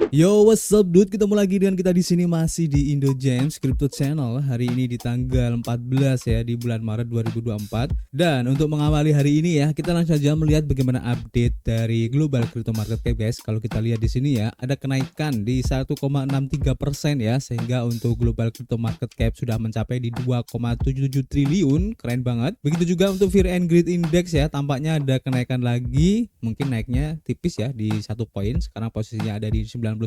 Yo, what's up dude? Ketemu lagi dengan kita di sini masih di Indo James Crypto Channel. Hari ini di tanggal 14 ya di bulan Maret 2024. Dan untuk mengawali hari ini ya, kita langsung saja melihat bagaimana update dari global crypto market cap guys. Kalau kita lihat di sini ya, ada kenaikan di 1,63% ya, sehingga untuk global crypto market cap sudah mencapai di 2,77 triliun. Keren banget. Begitu juga untuk Fear and Greed Index ya, tampaknya ada kenaikan lagi. Mungkin naiknya tipis ya di 1 poin. Sekarang posisinya ada di 91,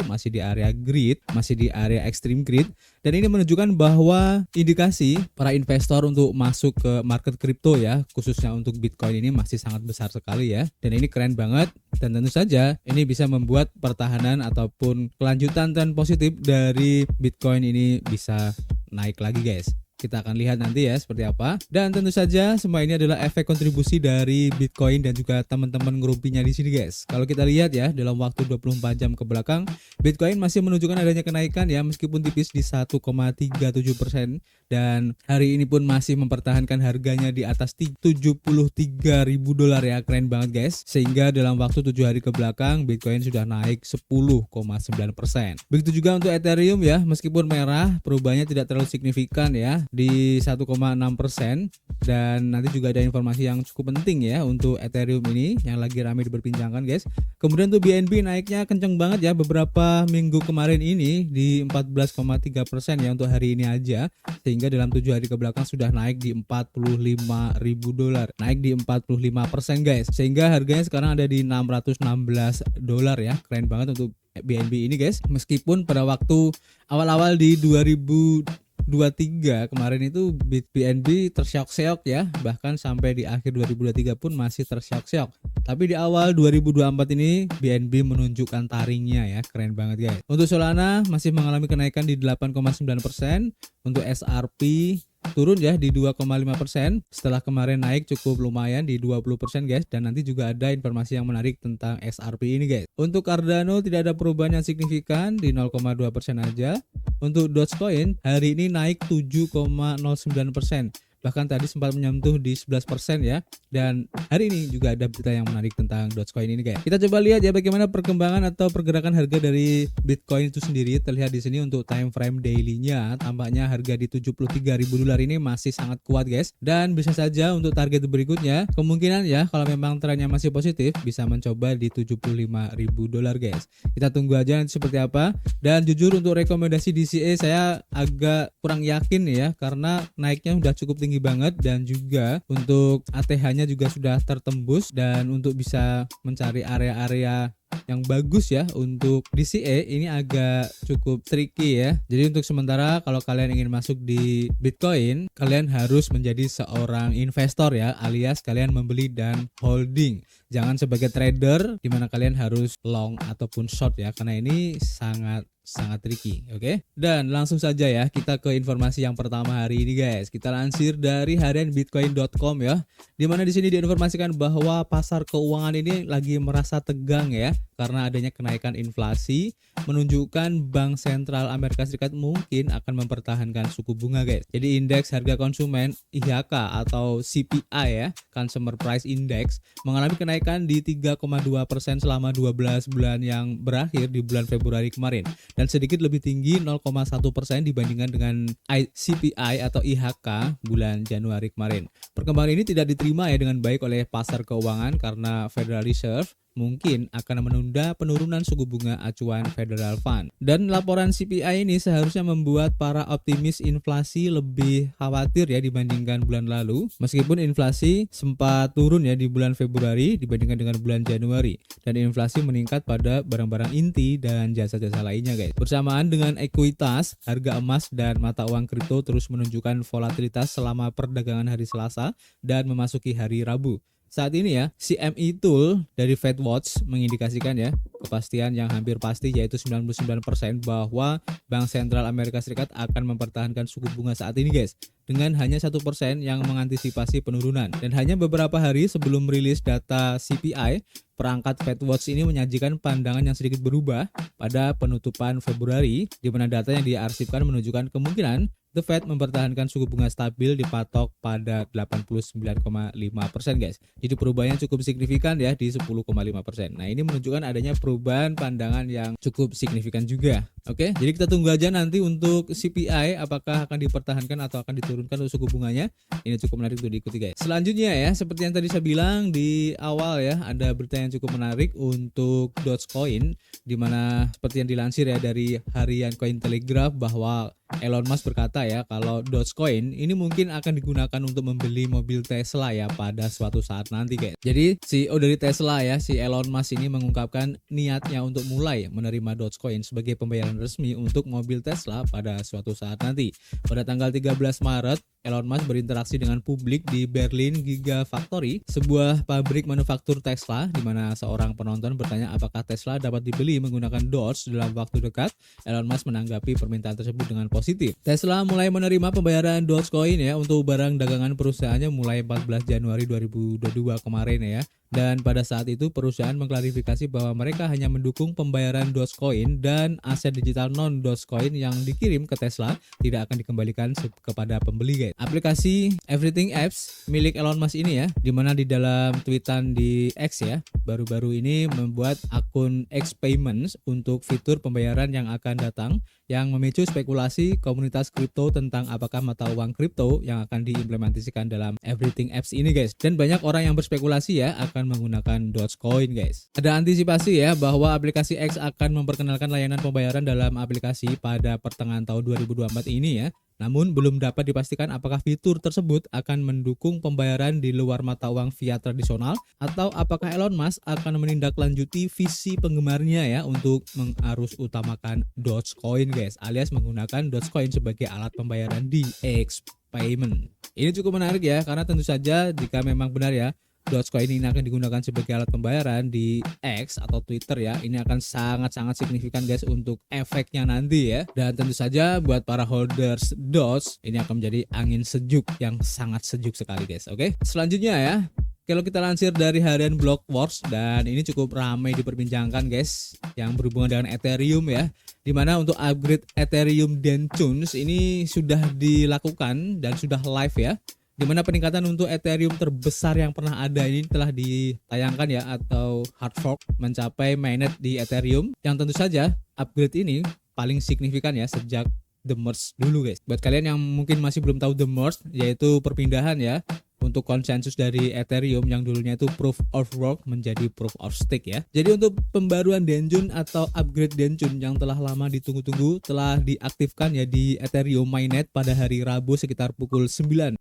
masih di area greed, masih di area extreme greed. Dan ini menunjukkan bahwa indikasi para investor untuk masuk ke market crypto ya, khususnya untuk Bitcoin ini masih sangat besar sekali ya. Dan ini keren banget, dan tentu saja ini bisa membuat pertahanan ataupun kelanjutan tren positif dari Bitcoin ini bisa naik lagi guys. Kita akan lihat nanti ya seperti apa. Dan tentu saja semua ini adalah efek kontribusi dari Bitcoin dan juga teman-teman ngerupinya di sini guys. Kalau kita lihat ya dalam waktu 24 jam ke belakang, Bitcoin masih menunjukkan adanya kenaikan ya, meskipun tipis di 1,37%, dan hari ini pun masih mempertahankan harganya di atas $73.000 ya. Keren banget guys. Sehingga dalam waktu 7 hari ke belakang Bitcoin sudah naik 10,9%. Begitu juga untuk Ethereum ya, meskipun merah, perubahannya tidak terlalu signifikan ya, di 1,6%. Dan nanti juga ada informasi yang cukup penting ya untuk Ethereum ini yang lagi ramai diperbincangkan guys. Kemudian tuh BNB naiknya kenceng banget ya beberapa minggu kemarin ini di 14,3% ya untuk hari ini aja, sehingga dalam 7 hari ke belakang sudah naik di $45.000, naik di 45% guys, sehingga harganya sekarang ada di $616 ya. Keren banget untuk BNB ini guys, meskipun pada waktu awal-awal di 2023 kemarin itu BNB tersyok-syok ya, bahkan sampai di akhir 2023 pun masih tersyok-syok. Tapi di awal 2024 ini BNB menunjukkan taringnya ya, keren banget guys. Untuk Solana masih mengalami kenaikan di 8,9%, untuk SRP turun ya di 2,5% setelah kemarin naik cukup lumayan di 20% guys. Dan nanti juga ada informasi yang menarik tentang SRP ini guys. Untuk Cardano tidak ada perubahan yang signifikan di 0,2% aja. Untuk Dogecoin hari ini naik 7,09%. Bahkan tadi sempat menyentuh di 11% ya. Dan hari ini juga ada berita yang menarik tentang Dogecoin ini guys. Kita coba lihat ya bagaimana perkembangan atau pergerakan harga dari Bitcoin itu sendiri. Terlihat di sini untuk time frame daily-nya, tampaknya harga di $73.000 ini masih sangat kuat guys. Dan bisa saja untuk target berikutnya, kemungkinan ya kalau memang trennya masih positif bisa mencoba di $75.000 guys. Kita tunggu aja nanti seperti apa. Dan jujur untuk rekomendasi DCA saya agak kurang yakin ya, karena naiknya udah cukup tinggi banget, dan juga untuk ATH-nya juga sudah tertembus. Dan untuk bisa mencari area-area yang bagus ya untuk DCA ini agak cukup tricky ya. Jadi untuk sementara kalau kalian ingin masuk di Bitcoin, kalian harus menjadi seorang investor ya, alias kalian membeli dan holding. Jangan sebagai trader di mana kalian harus long ataupun short ya, karena ini sangat tricky, oke? Dan langsung saja ya kita ke informasi yang pertama hari ini guys. Kita lansir dari harianbitcoin.com ya, dimana di sini diinformasikan bahwa pasar keuangan ini lagi merasa tegang ya, karena adanya kenaikan inflasi, menunjukkan Bank Sentral Amerika Serikat mungkin akan mempertahankan suku bunga guys. Jadi indeks harga konsumen IHK atau CPI ya, Consumer Price Index, mengalami kenaikan di 3,2% selama 12 bulan yang berakhir di bulan Februari kemarin, dan sedikit lebih tinggi 0,1% dibandingkan dengan CPI atau IHK bulan Januari kemarin. Perkembangan ini tidak diterima ya dengan baik oleh pasar keuangan, karena Federal Reserve mungkin akan menunda penurunan suku bunga acuan Federal Fund. Dan laporan CPI ini seharusnya membuat para optimis inflasi lebih khawatir ya dibandingkan bulan lalu, meskipun inflasi sempat turun ya di bulan Februari dibandingkan dengan bulan Januari, dan inflasi meningkat pada barang-barang inti dan jasa-jasa lainnya guys. Bersamaan dengan ekuitas, harga emas dan mata uang kripto terus menunjukkan volatilitas selama perdagangan hari Selasa dan memasuki hari Rabu. Saat ini ya, CME Tool dari FedWatch mengindikasikan ya kepastian yang hampir pasti, yaitu 99% bahwa Bank Sentral Amerika Serikat akan mempertahankan suku bunga saat ini guys, dengan hanya 1% yang mengantisipasi penurunan. Dan hanya beberapa hari sebelum rilis data CPI, perangkat FedWatch ini menyajikan pandangan yang sedikit berubah pada penutupan Februari, di mana data yang diarsipkan menunjukkan kemungkinan The Fed mempertahankan suku bunga stabil dipatok pada 89,5% guys. Jadi perubahannya cukup signifikan ya di 10,5%. Nah, ini menunjukkan adanya perubahan pandangan yang cukup signifikan juga. Oke, jadi kita tunggu aja nanti untuk CPI apakah akan dipertahankan atau akan diturunkan untuk suku bunganya. Ini cukup menarik untuk diikuti guys. Selanjutnya ya, seperti yang tadi saya bilang di awal ya, ada berita yang cukup menarik untuk Dogecoin, di mana seperti yang dilansir ya dari harian Cointelegraph bahwa Elon Musk berkata ya kalau Dogecoin ini mungkin akan digunakan untuk membeli mobil Tesla ya pada suatu saat nanti guys. Jadi CEO dari Tesla ya, si Elon Musk ini mengungkapkan niatnya untuk mulai menerima Dogecoin sebagai pembayaran resmi untuk mobil Tesla pada suatu saat nanti. Pada tanggal 13 Maret, Elon Musk berinteraksi dengan publik di Berlin Gigafactory, sebuah pabrik manufaktur Tesla, di mana seorang penonton bertanya apakah Tesla dapat dibeli menggunakan Doge dalam waktu dekat. Elon Musk menanggapi permintaan tersebut dengan positif. Tesla mulai menerima pembayaran Dogecoin ya untuk barang dagangan perusahaannya mulai 14 Januari 2022 kemarin ya. Dan pada saat itu perusahaan mengklarifikasi bahwa mereka hanya mendukung pembayaran Dogecoin dan aset digital non-Dogecoin yang dikirim ke Tesla tidak akan dikembalikan kepada pembeli guys. Aplikasi Everything Apps milik Elon Musk ini ya, dimana di dalam tweetan di X ya, baru-baru ini membuat akun X Payments untuk fitur pembayaran yang akan datang yang memicu spekulasi komunitas kripto tentang apakah mata uang kripto yang akan diimplementasikan dalam Everything Apps ini guys. Dan banyak orang yang berspekulasi ya akan menggunakan Dogecoin guys. Ada antisipasi ya bahwa aplikasi X akan memperkenalkan layanan pembayaran dalam aplikasi pada pertengahan tahun 2024 ini ya. Namun belum dapat dipastikan apakah fitur tersebut akan mendukung pembayaran di luar mata uang fiat tradisional atau apakah Elon Musk akan menindaklanjuti visi penggemarnya ya untuk mengarus utamakan Dogecoin guys, alias menggunakan Dogecoin sebagai alat pembayaran di X Payment. Ini cukup menarik ya, karena tentu saja jika memang benar ya Dogecoin ini akan digunakan sebagai alat pembayaran di X atau Twitter ya, ini akan sangat-sangat signifikan guys untuk efeknya nanti ya. Dan tentu saja buat para holders Doge ini akan menjadi angin sejuk yang sangat sejuk sekali guys. Oke, selanjutnya ya, kalau kita lansir dari harian Blockworks, dan ini cukup ramai diperbincangkan guys, yang berhubungan dengan Ethereum ya, dimana untuk upgrade Ethereum Dentunes ini sudah dilakukan dan sudah live ya, dimana peningkatan untuk Ethereum terbesar yang pernah ada ini telah ditayangkan ya, atau hard fork mencapai mainnet di Ethereum, yang tentu saja upgrade ini paling signifikan ya sejak The Merge dulu guys. Buat kalian yang mungkin masih belum tahu The Merge, yaitu perpindahan ya untuk konsensus dari Ethereum yang dulunya itu proof of work menjadi proof of stake ya. Jadi untuk pembaruan Denjun atau upgrade Denjun yang telah lama ditunggu-tunggu telah diaktifkan ya di Ethereum mainnet pada hari Rabu sekitar pukul 9:55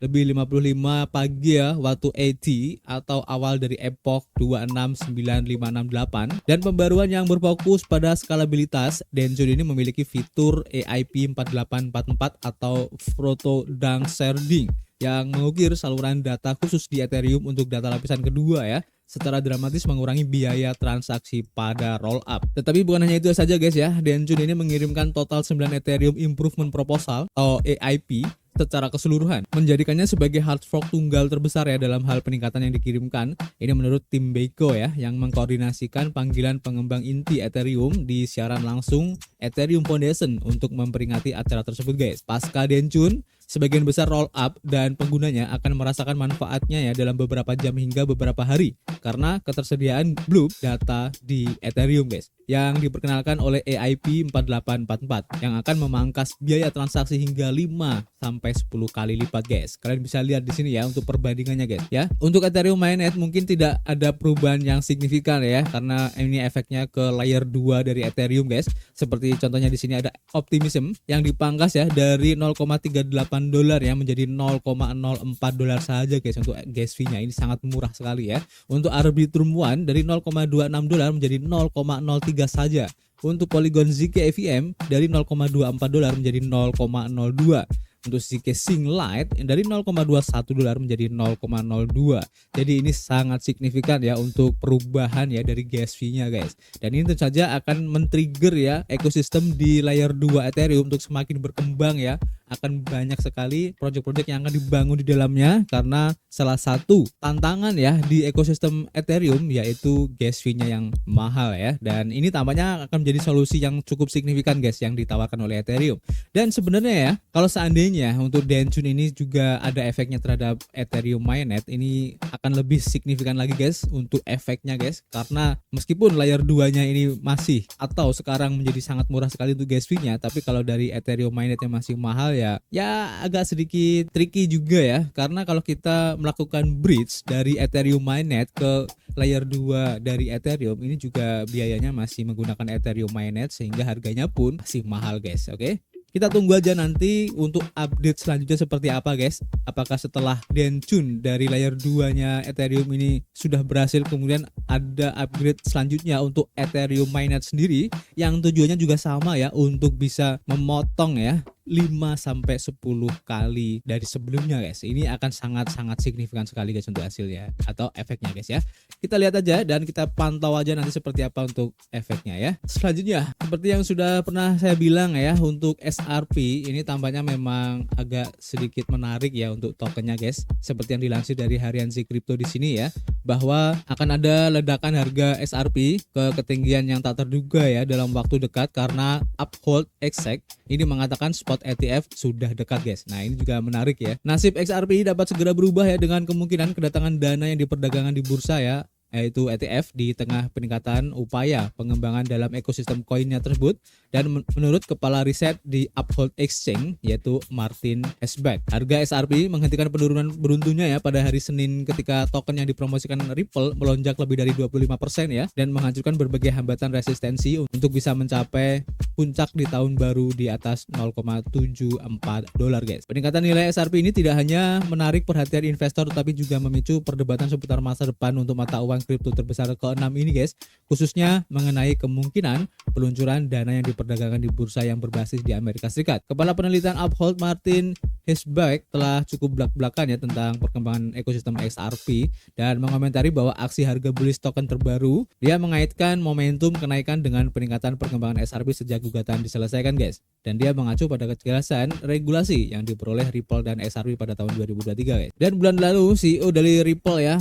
pagi ya waktu AT atau awal dari epoch 269568. Dan pembaruan yang berfokus pada skalabilitas, Denjun ini memiliki fitur EIP 4844 atau Proto Dunk Sharding yang mengukir saluran data khusus di Ethereum untuk data lapisan kedua ya, secara dramatis mengurangi biaya transaksi pada rollup. Tetapi bukan hanya itu saja guys ya, Denjun ini mengirimkan total 9 Ethereum Improvement Proposal atau EIP secara keseluruhan, menjadikannya sebagai hard fork tunggal terbesar ya dalam hal peningkatan yang dikirimkan. Ini menurut tim Beiko ya, yang mengkoordinasikan panggilan pengembang inti Ethereum di siaran langsung Ethereum Foundation untuk memperingati acara tersebut guys. Pasca Denjun, sebagian besar roll up dan penggunanya akan merasakan manfaatnya ya dalam beberapa jam hingga beberapa hari karena ketersediaan blob data di Ethereum guys, yang diperkenalkan oleh EIP 4844 yang akan memangkas biaya transaksi hingga 5 sampai 10 kali lipat guys. Kalian bisa lihat di sini ya untuk perbandingannya guys ya. Untuk Ethereum mainnet mungkin tidak ada perubahan yang signifikan ya, karena ini efeknya ke layer 2 dari Ethereum guys. Seperti contohnya di sini ada Optimism yang dipangkas ya dari $0.38 ya menjadi $0.04 saja guys untuk gas fee-nya. Ini sangat murah sekali ya. Untuk Arbitrum One dari $0.26 menjadi $0.03 saja. Untuk Polygon ZK EVM dari $0.24 menjadi $0.02. Untuk ZK Sing Lite dari $0.21 menjadi $0.02. Jadi ini sangat signifikan ya untuk perubahan ya dari gas fee-nya guys. Dan ini tentu saja akan men-trigger ya ekosistem di layer 2 Ethereum untuk semakin berkembang ya, akan banyak sekali project-project yang akan dibangun di dalamnya, karena salah satu tantangan ya di ekosistem Ethereum yaitu gas fee-nya yang mahal ya. Dan ini tampaknya akan menjadi solusi yang cukup signifikan guys yang ditawarkan oleh Ethereum. Dan sebenarnya ya, kalau seandainya untuk Denchun ini juga ada efeknya terhadap Ethereum mainnet, ini akan lebih signifikan lagi guys untuk efeknya guys, karena meskipun layer 2-nya ini masih atau sekarang menjadi sangat murah sekali untuk gas fee-nya, tapi kalau dari Ethereum mainnet yang masih mahal ya agak sedikit tricky juga ya, karena kalau kita melakukan bridge dari Ethereum mainnet ke layer 2 dari Ethereum, ini juga biayanya masih menggunakan Ethereum mainnet sehingga harganya pun masih mahal guys. Oke, kita tunggu aja nanti untuk update selanjutnya seperti apa guys. Apakah setelah Denchun dari layer 2-nya Ethereum ini sudah berhasil, kemudian ada upgrade selanjutnya untuk Ethereum mainnet sendiri yang tujuannya juga sama ya, untuk bisa memotong ya 5-10 kali dari sebelumnya guys. Ini akan sangat-sangat signifikan sekali guys untuk hasilnya atau efeknya guys ya. Kita lihat aja dan kita pantau aja nanti seperti apa untuk efeknya ya. Selanjutnya, seperti yang sudah pernah saya bilang ya, untuk XRP ini tampaknya memang agak sedikit menarik ya untuk tokennya guys. Seperti yang dilansir dari harian si Crypto di sini ya, bahwa akan ada ledakan harga XRP ke ketinggian yang tak terduga ya dalam waktu dekat, karena Uphold Exec ini mengatakan spot ETF sudah dekat guys. Nah ini juga menarik ya. Nasib XRP dapat segera berubah ya dengan kemungkinan kedatangan dana yang diperdagangkan di bursa ya, yaitu ETF di tengah peningkatan upaya pengembangan dalam ekosistem koinnya tersebut. Dan menurut kepala riset di Uphold Exchange yaitu Martin Hesback, harga XRP menghentikan penurunan beruntunya ya pada hari Senin ketika token yang dipromosikan Ripple melonjak lebih dari 25% ya, dan menghancurkan berbagai hambatan resistensi untuk bisa mencapai puncak di tahun baru di atas $0.74 guys. Peningkatan nilai XRP ini tidak hanya menarik perhatian investor tapi juga memicu perdebatan seputar masa depan untuk mata uang kripto terbesar ke-6 ini guys, khususnya mengenai kemungkinan peluncuran dana yang diperdagangkan di bursa yang berbasis di Amerika Serikat. Kepala penelitian Uphold Martin Hesback telah cukup belak-belakan ya tentang perkembangan ekosistem XRP dan mengomentari bahwa aksi harga bullish token terbaru, dia mengaitkan momentum kenaikan dengan peningkatan perkembangan XRP sejak gugatan diselesaikan guys. Dan dia mengacu pada kejelasan regulasi yang diperoleh Ripple dan XRP pada tahun 2023 guys. Dan bulan lalu CEO dari Ripple ya,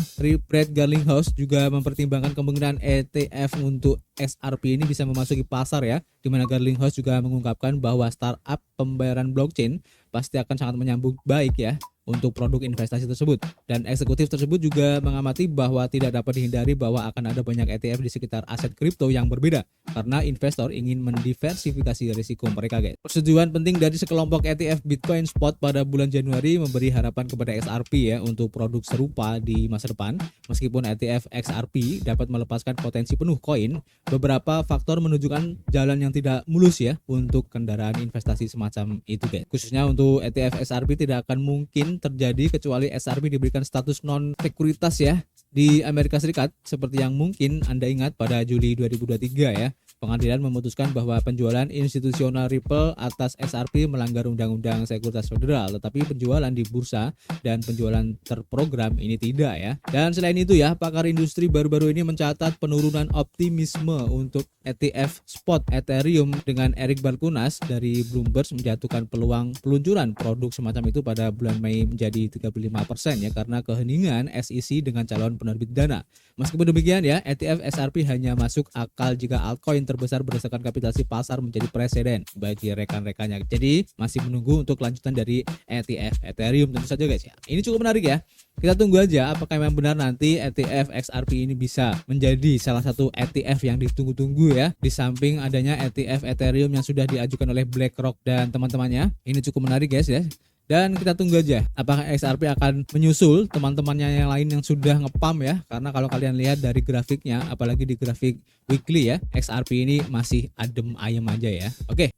Brad Garlinghouse juga mempertimbangkan kemungkinan ETF untuk XRP ini bisa memasuki pasar ya, di mana Garlinghouse juga mengungkapkan bahwa startup pembayaran blockchain pasti akan sangat menyambut baik ya untuk produk investasi tersebut. Dan eksekutif tersebut juga mengamati bahwa tidak dapat dihindari bahwa akan ada banyak ETF di sekitar aset kripto yang berbeda, karena investor ingin mendiversifikasi risiko mereka guys. Persetujuan penting dari sekelompok ETF Bitcoin Spot pada bulan Januari memberi harapan kepada XRP ya untuk produk serupa di masa depan. Meskipun ETF XRP dapat melepaskan potensi penuh koin, beberapa faktor menunjukkan jalan yang tidak mulus ya untuk kendaraan investasi semacam itu guys. Khususnya untuk ETF XRP tidak akan mungkin terjadi kecuali XRP diberikan status non sekuritas ya di Amerika Serikat, seperti yang mungkin Anda ingat pada Juli 2023 ya. Pengadilan memutuskan bahwa penjualan institusional Ripple atas XRP melanggar Undang-Undang Sekuritas Federal, tetapi penjualan di bursa dan penjualan terprogram ini tidak ya. Dan selain itu ya, pakar industri baru-baru ini mencatat penurunan optimisme untuk ETF spot Ethereum, dengan Eric Balchunas dari Bloomberg menjatuhkan peluang peluncuran produk semacam itu pada bulan Mei menjadi 35% ya, karena keheningan SEC dengan calon penerbit dana. Meskipun demikian ya, ETF XRP hanya masuk akal jika altcoin terbesar berdasarkan kapitalisasi pasar menjadi presiden bagi rekan-rekannya. Jadi masih menunggu untuk kelanjutan dari ETF Ethereum tentu saja guys ya. Ini cukup menarik ya. Kita tunggu aja apakah memang benar nanti ETF XRP ini bisa menjadi salah satu ETF yang ditunggu-tunggu ya, di samping adanya ETF Ethereum yang sudah diajukan oleh BlackRock dan teman-temannya. Ini cukup menarik guys ya. Dan kita tunggu aja apakah XRP akan menyusul teman-temannya yang lain yang sudah ngepam ya. Karena kalau kalian lihat dari grafiknya, apalagi di grafik weekly ya, XRP ini masih adem ayem aja ya. Oke,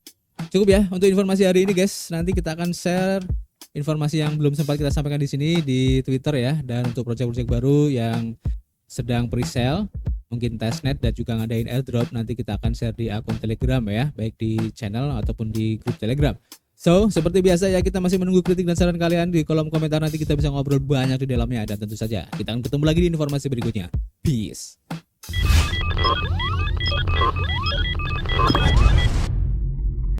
cukup ya untuk informasi hari ini guys. Nanti kita akan share informasi yang belum sempat kita sampaikan di sini di Twitter ya. Dan untuk project-project baru yang sedang pre-sale, mungkin testnet dan juga ngadain airdrop, nanti kita akan share di akun Telegram ya, baik di channel ataupun di grup Telegram. So, seperti biasa ya, kita masih menunggu kritik dan saran kalian di kolom komentar, nanti kita bisa ngobrol banyak di dalamnya. Dan tentu saja kita akan ketemu lagi di informasi berikutnya. Peace.